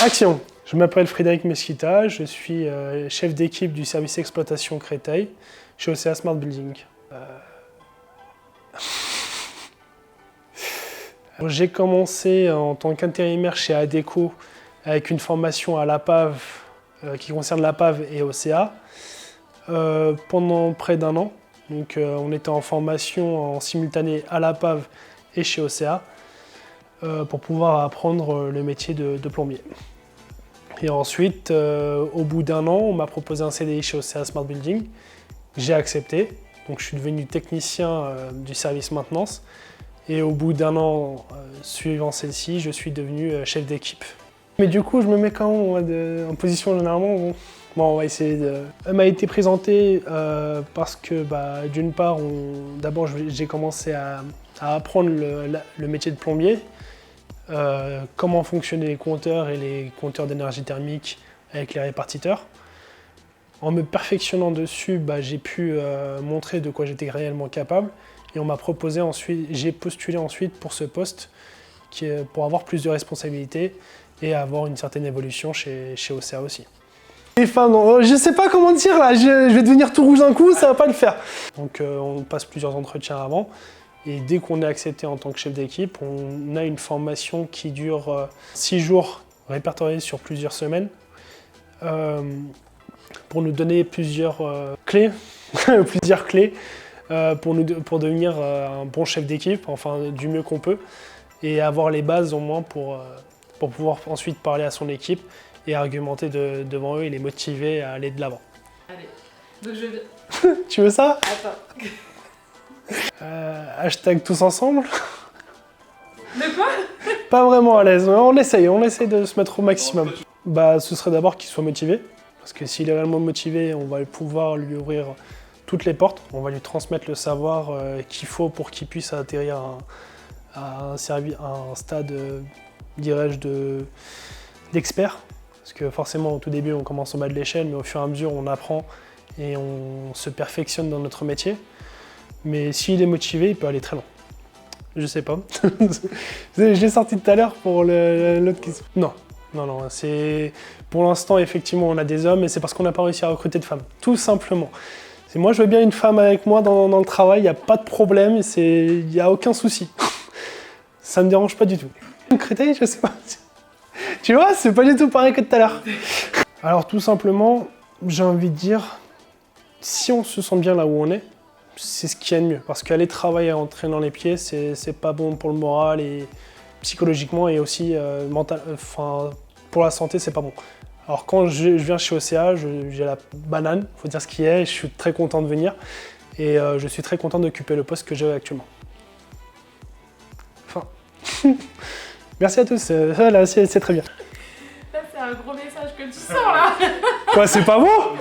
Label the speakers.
Speaker 1: Action! Je m'appelle Frédéric Mesquita, je suis chef d'équipe du service exploitation Créteil chez OCA Smart Building. J'ai commencé en tant qu'intérimaire chez Adecco avec une formation à l'APAV qui concerne l'APAV et OCA pendant près d'1 an. Donc, on était en formation en simultané à l'APAV et chez OCA pour pouvoir apprendre le métier de plombier. Et ensuite, au bout d'1 an, on m'a proposé un CDI chez OCA Smart Building. J'ai accepté, donc je suis devenu technicien du service maintenance. Et au bout d'1 an suivant celle-ci, je suis devenu chef d'équipe. Mais du coup, je me mets quand même en position généralement. Bon, on va essayer de... Elle m'a été présentée parce que, d'une part, d'abord j'ai commencé à apprendre le métier de plombier, comment fonctionnaient les compteurs et les compteurs d'énergie thermique avec les répartiteurs. En me perfectionnant dessus, j'ai pu montrer de quoi j'étais réellement capable. Et on m'a proposé ensuite, j'ai postulé ensuite pour ce poste pour avoir plus de responsabilités et avoir une certaine évolution chez OCA aussi. Les femmes, je sais pas comment dire là, je vais devenir tout rouge d'un coup, ça va pas le faire. Donc on passe plusieurs entretiens avant et dès qu'on est accepté en tant que chef d'équipe, on a une formation qui dure 6 jours répertoriée sur plusieurs semaines pour nous donner plusieurs clés, pour devenir un bon chef d'équipe, enfin du mieux qu'on peut, et avoir les bases au moins pour pouvoir ensuite parler à son équipe et argumenter devant eux et les motiver à aller de l'avant.
Speaker 2: Allez, donc je...
Speaker 1: Tu veux ça?
Speaker 2: Attends.
Speaker 1: Hashtag tous ensemble.
Speaker 2: De quoi?
Speaker 1: Pas vraiment à l'aise, on essaye de se mettre au maximum. Ce serait d'abord qu'il soit motivé, parce que s'il est réellement motivé, on va pouvoir lui ouvrir toutes les portes, on va lui transmettre le savoir qu'il faut pour qu'il puisse atterrir à un stade, dirais-je, d'expert. Parce que forcément, au tout début, on commence au bas de l'échelle, mais au fur et à mesure, on apprend et on se perfectionne dans notre métier. Mais s'il est motivé, il peut aller très loin. Je sais pas. Je l'ai sorti tout à l'heure pour l'autre question. Non, pour l'instant, effectivement, on a des hommes, et c'est parce qu'on n'a pas réussi à recruter de femmes, tout simplement. Moi, je veux bien une femme avec moi dans le travail, il n'y a pas de problème, il n'y a aucun souci. Ça ne me dérange pas du tout. Créteil, je sais pas. Tu vois, c'est pas du tout pareil que tout à l'heure. Alors, tout simplement, j'ai envie de dire, si on se sent bien là où on est, c'est ce qu'il y a de mieux. Parce qu'aller travailler en traînant les pieds, c'est pas bon pour le moral et psychologiquement, et aussi pour la santé, c'est pas bon. Alors quand je viens chez OCA, j'ai la banane, faut dire ce qui est, et je suis très content de venir. Et je suis très content d'occuper le poste que j'ai actuellement. Enfin. Merci à tous, là c'est très bien.
Speaker 2: Là c'est un gros message que tu sens là.
Speaker 1: Quoi, c'est pas bon?